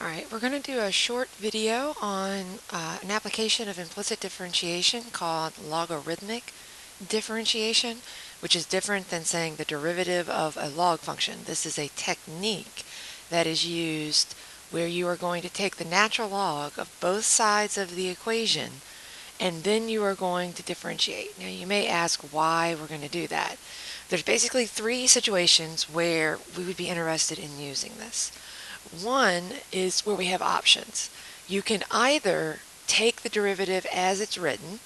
Alright, we're going to do a short video on an application of implicit differentiation called logarithmic differentiation, which is different than saying the derivative of a log function. This is a technique that is used where you are going to take the natural log of both sides of the equation and then you are going to differentiate. Now you may ask why we're going to do that. There's basically three situations where we would be interested in using this. One is where we have options. You can either take the derivative as it's written,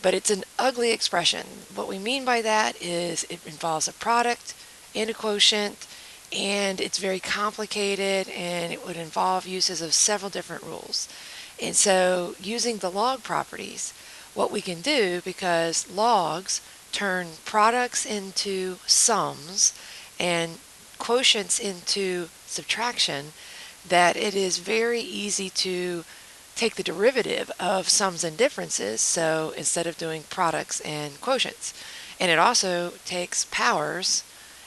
but it's an ugly expression. What we mean by that is it involves a product and a quotient, and it's very complicated, and it would involve uses of several different rules. And so using the log properties, what we can do, because logs turn products into sums and quotients into subtraction, that it is very easy to take the derivative of sums and differences, so instead of doing products and quotients. And it also takes powers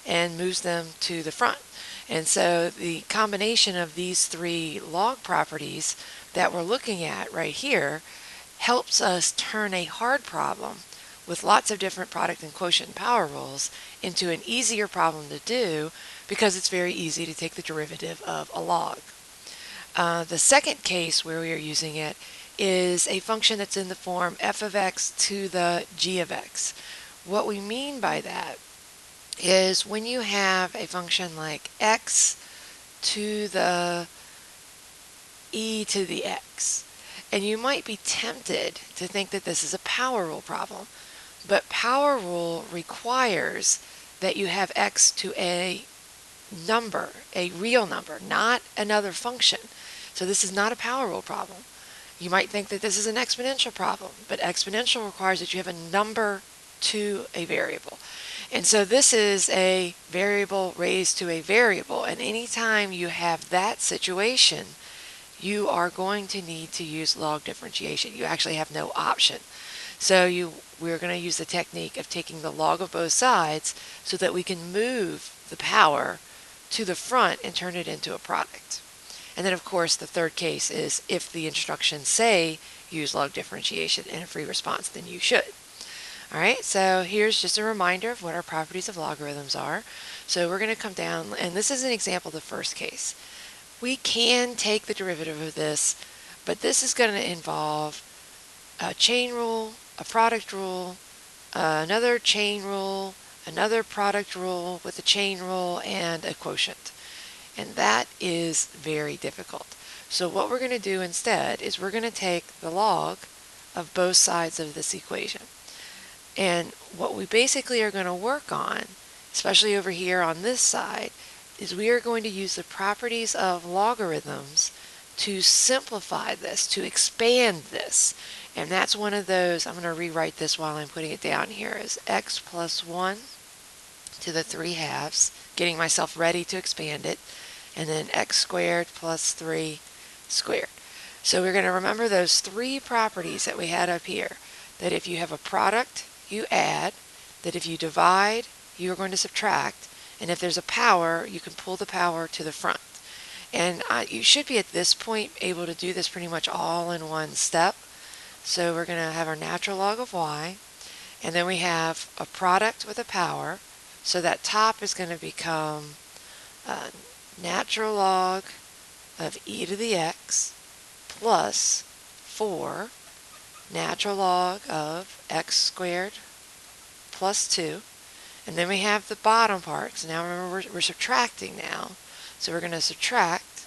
and moves them to the front. And so the combination of these three log properties that we're looking at right here helps us turn a hard problem with lots of different product and quotient and power rules into an easier problem to do, because it's very easy to take the derivative of a log. The second case where we are using it is a function that's in the form f of x to the g of x. What we mean by that is when you have a function like x to the e to the x, and you might be tempted to think that this is a power rule problem, but power rule requires that you have x to a number, a real number, not another function. So this is not a power rule problem. You might think that this is an exponential problem, but exponential requires that you have a number to a variable. And so this is a variable raised to a variable, and anytime you have that situation, you are going to need to use log differentiation. You actually have no option. So we're going to use the technique of taking the log of both sides so that we can move the power to the front and turn it into a product. And then of course the third case is if the instructions say use log differentiation in a free response, then you should. Alright, so here's just a reminder of what our properties of logarithms are. So we're going to come down, and this is an example of the first case. We can take the derivative of this, but this is going to involve a chain rule, a product rule, another chain rule, another product rule with a chain rule, and a quotient. And that is very difficult. So what we're going to do instead is we're going to take the log of both sides of this equation. And what we basically are going to work on, especially over here on this side, is we are going to use the properties of logarithms to simplify this, to expand this. And that's one of those, I'm going to rewrite this while I'm putting it down here, as x plus 1 to the 3/2, getting myself ready to expand it, and then x squared plus 3 squared. So we're going to remember those three properties that we had up here, that if you have a product, you add, that if you divide, you are going to subtract, and if there's a power, you can pull the power to the front. And you should be at this point able to do this pretty much all in one step. So we're going to have our natural log of y, and then we have a product with a power, so that top is going to become natural log of e to the x plus 4 natural log of x squared plus 2. And then we have the bottom part. So now remember we're subtracting now. So we're going to subtract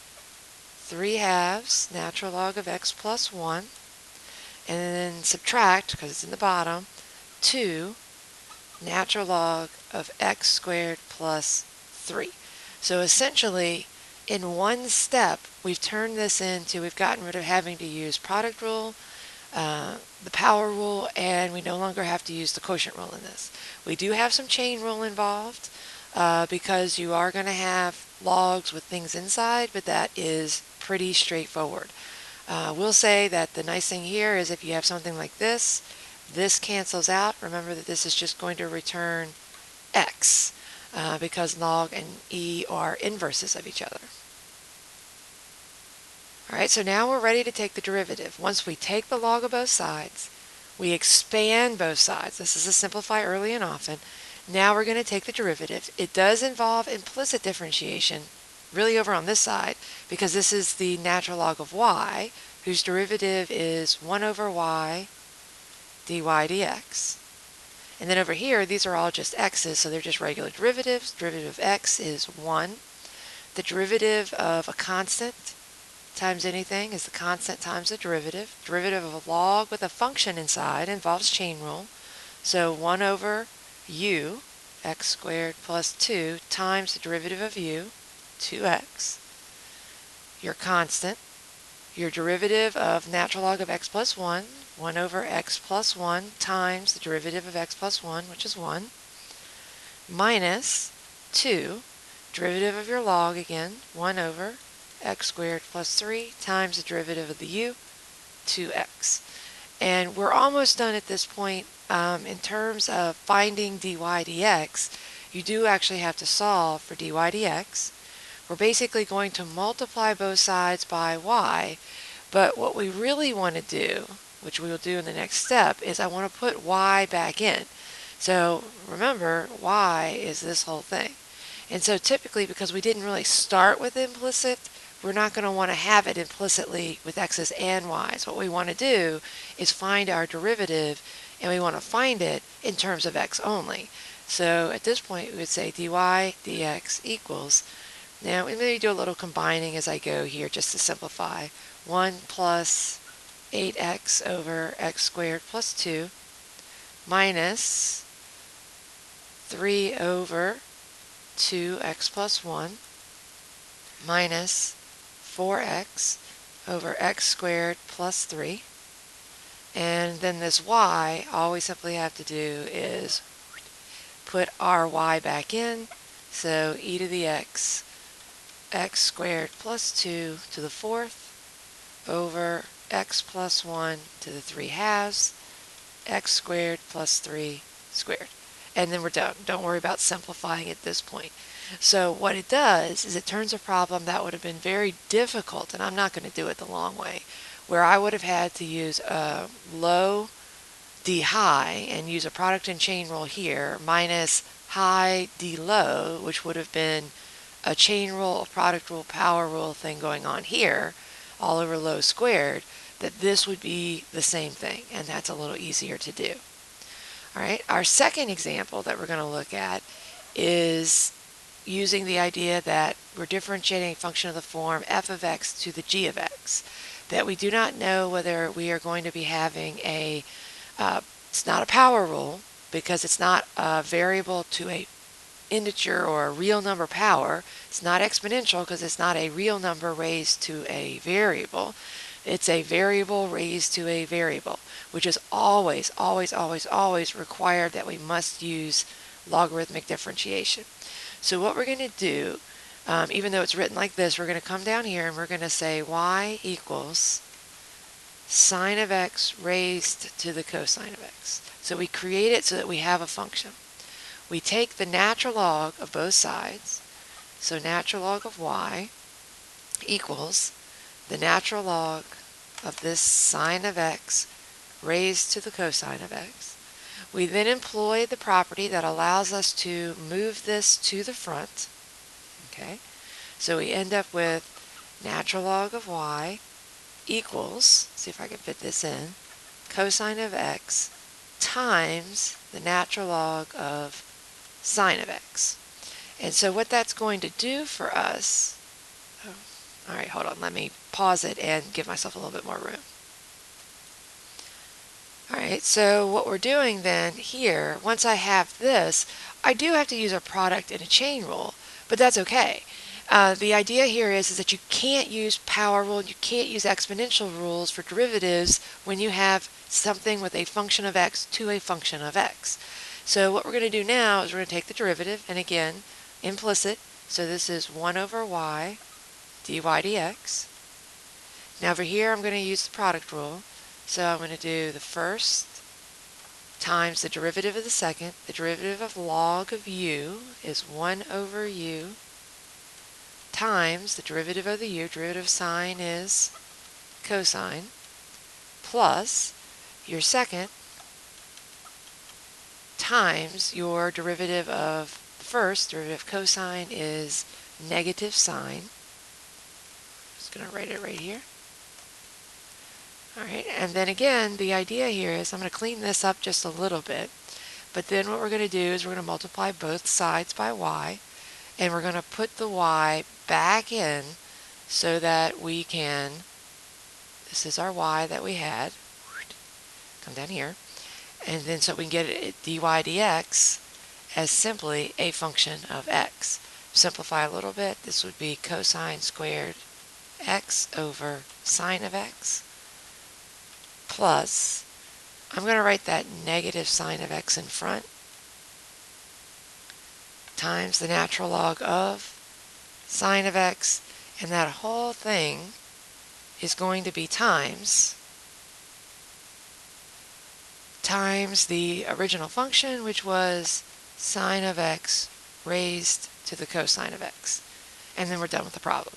3/2 natural log of x plus 1. And then subtract, because it's in the bottom, 2 natural log of x squared plus 3. So essentially, in one step, we've turned this into, we've gotten rid of having to use product rule, the power rule, and we no longer have to use the quotient rule in this. We do have some chain rule involved because you are going to have logs with things inside, but that is pretty straightforward. We'll say that the nice thing here is if you have something like this cancels out. Remember that this is just going to return x because log and e are inverses of each other. All right, so now we're ready to take the derivative. Once we take the log of both sides, we expand both sides. This is a simplify early and often. Now we're going to take the derivative. It does involve implicit differentiation, really over on this side, because this is the natural log of y, whose derivative is 1 over y dy dx. And then over here, these are all just x's, so they're just regular derivatives. Derivative of x is 1. The derivative of a constant times anything is the constant times the derivative. Derivative of a log with a function inside involves chain rule. So 1 over u, x squared plus 2, times the derivative of u, 2x. Your constant, your derivative of natural log of x plus 1, 1 over x plus 1 times the derivative of x plus 1, which is 1, minus 2, derivative of your log again, 1 over x squared plus 3 times the derivative of the u, 2x. And we're almost done at this point. In terms of finding dy dx, you do actually have to solve for dy dx. We're basically going to multiply both sides by y, but what we really want to do, which we will do in the next step, is I want to put y back in. So remember, y is this whole thing. And so typically, because we didn't really start with implicit, we're not going to want to have it implicitly with x's and y's. What we want to do is find our derivative, and we want to find it in terms of x only. So at this point, we would say dy dx equals, now we may do a little combining as I go here just to simplify, 1 plus 8x over x squared plus 2 minus 3 over 2x plus 1 minus 4x over x squared plus 3. And then this y, all we simply have to do is put our y back in. So e to the x, x squared plus 2 to the 4th over x plus 1 to the 3 halves, x squared plus 3 squared. And then we're done. Don't worry about simplifying at this point. So what it does is it turns a problem that would have been very difficult, and I'm not going to do it the long way, where I would have had to use a low d high and use a product and chain rule here minus high d low, which would have been a chain rule, a product rule, power rule thing going on here, all over low squared, that this would be the same thing, and that's a little easier to do. All right, our second example that we're going to look at is using the idea that we're differentiating a function of the form f of x to the g of x, that we do not know whether we are going to be having a, it's not a power rule because it's not a variable to a integer or a real number power. It's not exponential because it's not a real number raised to a variable. It's a variable raised to a variable, which is always, always, always, always required that we must use logarithmic differentiation. So what we're going to do, even though it's written like this, we're going to come down here and we're going to say y equals sine of x raised to the cosine of x. So we create it so that we have a function. We take the natural log of both sides, so natural log of y equals the natural log of this sine of x raised to the cosine of x. We then employ the property that allows us to move this to the front. Okay, so we end up with natural log of y equals, see if I can fit this in, cosine of x times the natural log of sine of x. And so what that's going to do for us, all right, hold on, let me pause it and give myself a little bit more room. All right, so what we're doing then here, once I have this, I do have to use a product and a chain rule, but that's okay. The idea here is that you can't use power rule, you can't use exponential rules for derivatives when you have something with a function of x to a function of x. So what we're going to do now is we're going to take the derivative, and again, implicit, so this is 1 over y dy dx. Now over here I'm going to use the product rule, so I'm going to do the first times the derivative of the second. The derivative of log of u is 1 over u times the derivative of the u, derivative of sine is cosine, plus your second times your derivative of the first, derivative of cosine is negative sine. Just going to write it right here. All right, and then again, the idea here is I'm going to clean this up just a little bit, but then what we're going to do is we're going to multiply both sides by y, and we're going to put the y back in so that we can, this is our y that we had, come down here, and then so we can get it dy dx as simply a function of x. Simplify a little bit, this would be cosine squared x over sine of x, plus, I'm going to write that negative sine of x in front, times the natural log of sine of x, and that whole thing is going to be times the original function, which was sine of x raised to the cosine of x. And then we're done with the problem.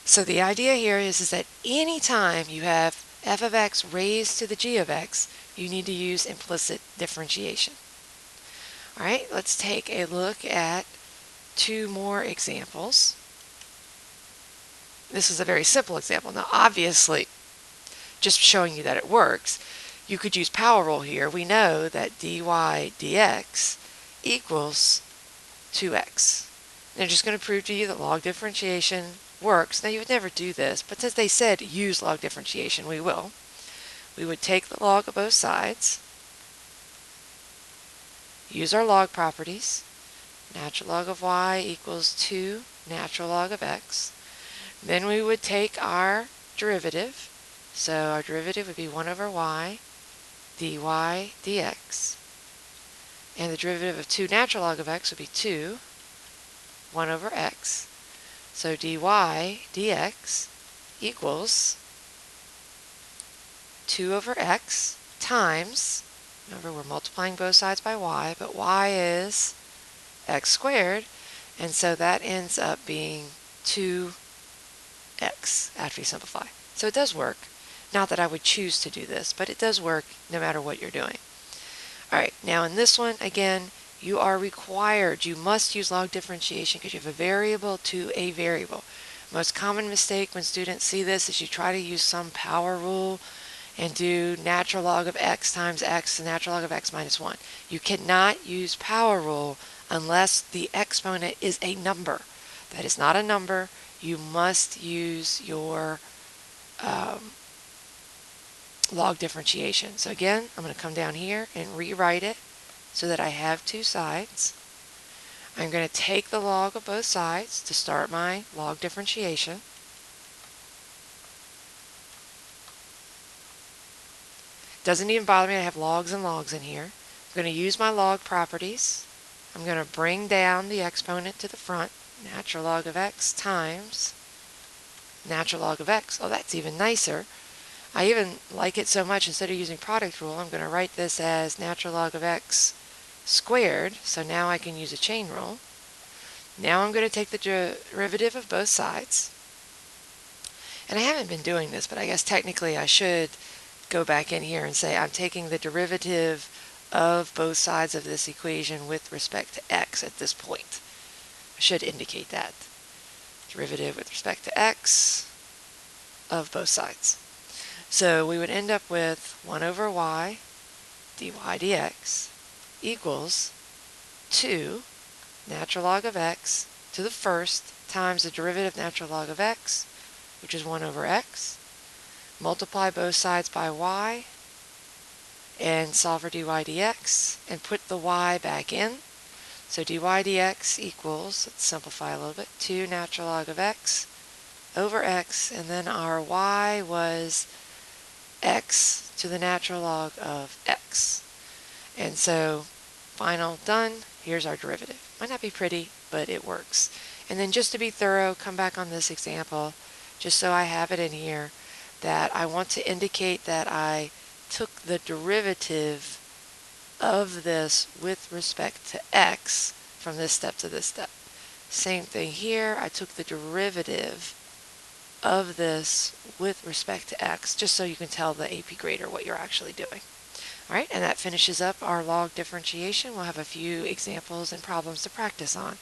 So the idea here is that any time you have f of x raised to the g of x, you need to use implicit differentiation. All right, let's take a look at two more examples. This is a very simple example. Now, obviously, just showing you that it works, you could use power rule here. We know that dy dx equals 2x. And I'm just going to prove to you that log differentiation works. Now, you would never do this, but since they said use log differentiation, we will. We would take the log of both sides, use our log properties. Natural log of y equals 2 natural log of x. Then we would take our derivative. So our derivative would be 1 over y dy dx. And the derivative of 2 natural log of x would be 2, 1 over x. So dy dx equals 2 over x times, remember we're multiplying both sides by y, but y is x squared, and so that ends up being 2x after you simplify. So it does work. Not that I would choose to do this, but it does work no matter what you're doing. All right, now in this one, again, you are required, you must use log differentiation because you have a variable to a variable. Most common mistake when students see this is you try to use some power rule and do natural log of x times x and natural log of x minus 1. You cannot use power rule unless the exponent is a number. That is not a number. You must use your log differentiation. So again, I'm going to come down here and rewrite it so that I have two sides. I'm going to take the log of both sides to start my log differentiation. Doesn't even bother me, I have logs and logs in here. I'm going to use my log properties. I'm going to bring down the exponent to the front, natural log of x times natural log of x. Oh, that's even nicer. I even like it so much, instead of using product rule, I'm going to write this as natural log of x squared, so now I can use a chain rule. Now I'm going to take the derivative of both sides. And I haven't been doing this, but I guess technically I should go back in here and say I'm taking the derivative of both sides of this equation with respect to x at this point. I should indicate that. Derivative with respect to x of both sides. So we would end up with 1 over y dy dx equals 2 natural log of x to the first times the derivative of natural log of x, which is 1 over x. Multiply both sides by y and solve for dy dx and put the y back in. So dy dx equals, let's simplify a little bit, 2 natural log of x over x, and then our y was x to the natural log of x. And so, final done, here's our derivative. Might not be pretty, but it works. And then just to be thorough, come back on this example, just so I have it in here, that I want to indicate that I took the derivative of this with respect to x from this step to this step. Same thing here. I took the derivative of this with respect to x, just so you can tell the AP grader what you're actually doing. All right, and that finishes up our log differentiation. We'll have a few examples and problems to practice on.